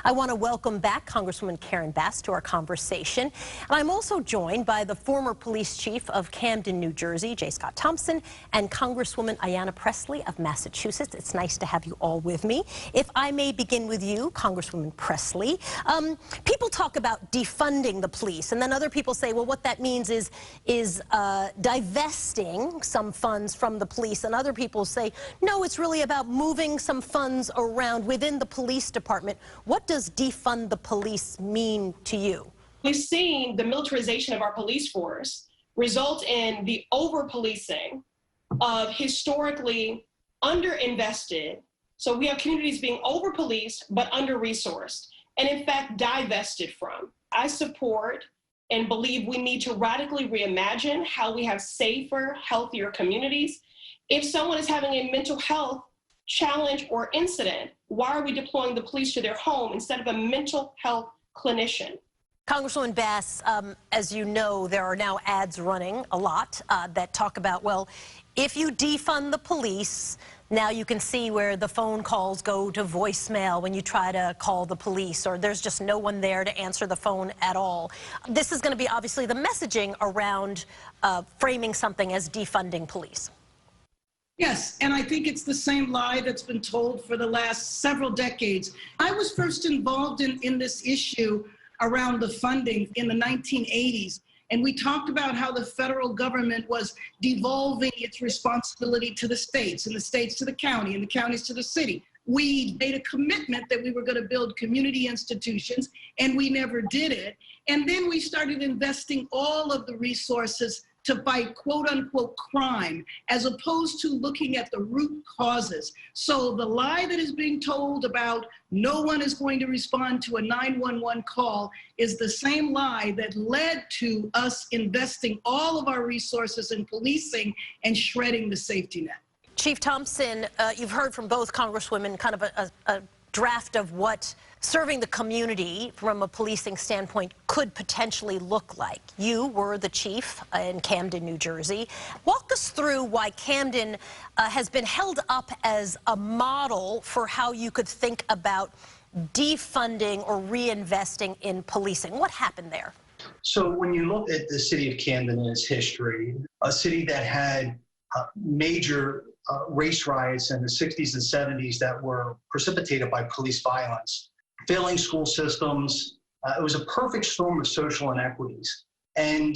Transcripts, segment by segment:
I want to welcome back Congresswoman Karen Bass to our conversation. And I'm also joined by the former police chief of Camden, New Jersey, J. Scott Thompson, and Congresswoman Ayanna Pressley of Massachusetts. It's nice to have you all with me. If I may begin with you, Congresswoman Pressley. People talk about defunding the police, and then other people say, well, what that means is divesting some funds from the police, and other people say, no, it's really about moving some funds around within the police department. What does defund the police mean to you? We've seen the militarization of our police force result in the over-policing of historically underinvested. So we have communities being over-policed but under-resourced, and in fact divested from. I support and believe we need to radically reimagine how we have safer, healthier communities. If someone is having a mental health challenge or incident, why are we deploying the police to their home instead of a mental health clinician? Congresswoman Bass, as you know, there are now ads running a lot that talk about, well, if you defund the police, now you can see where the phone calls go to voicemail when you try to call the police, or there's just no one there to answer the phone at all. This is going to be obviously the messaging around framing something as defunding police. Yes, and I think it's the same lie that's been told for the last several decades. I was first involved in this issue around the funding in the 1980s, and we talked about how the federal government was devolving its responsibility to the states, and the states to the county, and the counties to the city. We made a commitment that we were going to build community institutions, and we never did it. And then we started investing all of the resources to fight quote-unquote crime, as opposed to looking at the root causes. So the lie that is being told about no one is going to respond to a 911 call is the same lie that led to us investing all of our resources in policing and shredding the safety net. Chief Thompson, you've heard from both Congresswomen kind of a draft of what serving the community from a policing standpoint could potentially look like. You were the chief in Camden, New Jersey. Walk us through why Camden has been held up as a model for how you could think about defunding or reinvesting in policing. What happened there? So when you look at the city of Camden and its history, a city that had major race riots in the 60s and 70s that were precipitated by police violence, failing school systems. It was a perfect storm of social inequities. And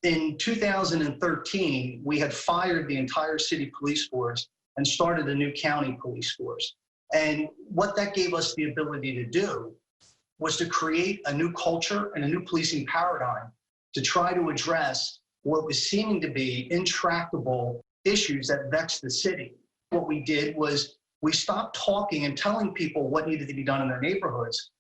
in 2013, we had fired the entire city police force and started a new county police force. And what that gave us the ability to do was to create a new culture and a new policing paradigm to try to address what was seeming to be intractable issues that vexed the city. What we did was we stopped talking and telling people what needed to be done in their neighborhoods.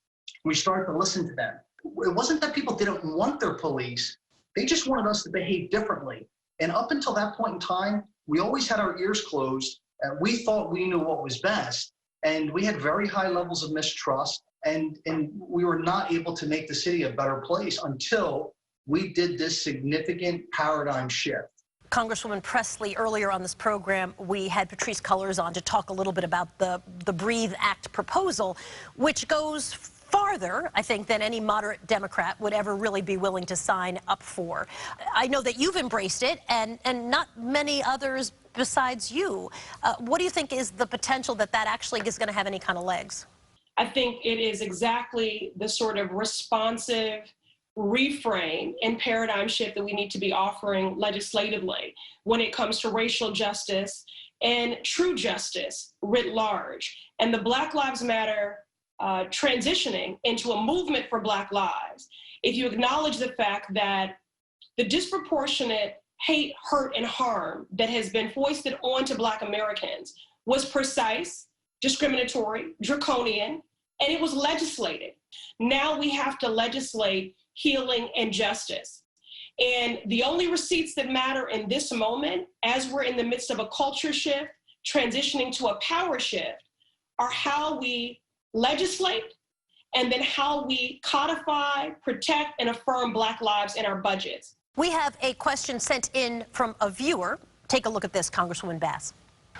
We started to listen to them. It wasn't that people didn't want their police. They just wanted us to behave differently. And up until that point in time, we always had our ears closed. And we thought we knew what was best. And we had very high levels of mistrust. And we were not able to make the city a better place until we did this significant paradigm shift. Congresswoman Pressley, earlier on this program, we had Patrice Cullors on to talk a little bit about the Breathe Act proposal, which goes farther, I think, than any moderate Democrat would ever really be willing to sign up for. I know that you've embraced it, and not many others besides you. What do you think is the potential that that actually is going to have any kind of legs? I think it is exactly the sort of responsive reframe and paradigm shift that we need to be offering legislatively when it comes to racial justice and true justice writ large. And the Black Lives Matter transitioning into a movement for Black lives, if you acknowledge the fact that the disproportionate hate, hurt, and harm that has been foisted onto Black Americans was precise, discriminatory, draconian, and it was legislated. Now we have to legislate healing and justice. And the only receipts that matter in this moment, as we're in the midst of a culture shift, transitioning to a power shift, are how we legislate and then how we codify, protect, and affirm Black lives in our budgets. We have a question sent in from a viewer. Take a look at this, Congresswoman Bass.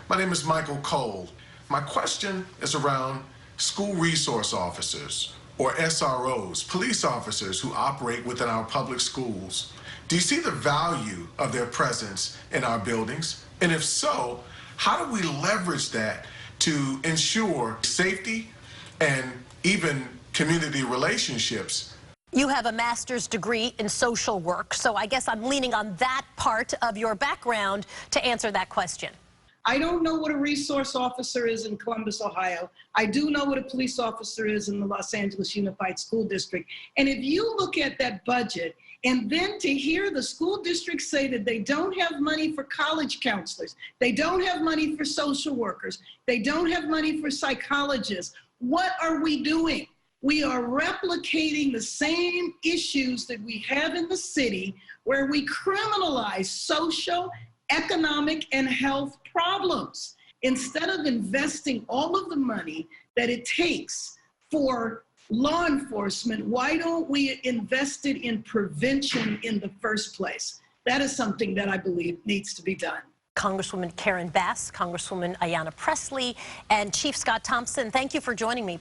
My name is Michael Cole. My question is around school resource officers, or SROs, police officers who operate within our public schools? Do you see the value of their presence in our buildings? And if so, how do we leverage that to ensure safety and even community relationships? You have a master's degree in social work, so I guess I'm leaning on that part of your background to answer that question. I don't know what a resource officer is in Columbus, Ohio. I do know what a police officer is in the Los Angeles Unified School District. And if you look at that budget, and then to hear the school district say that they don't have money for college counselors, they don't have money for social workers, they don't have money for psychologists, what are we doing? We are replicating the same issues that we have in the city where we criminalize social, economic, and health problems. Instead of investing all of the money that it takes for law enforcement, why don't we invest it in prevention in the first place? That is something that I believe needs to be done. Congresswoman Karen Bass, Congresswoman Ayanna Pressley, and Chief Scott Thompson, thank you for joining me.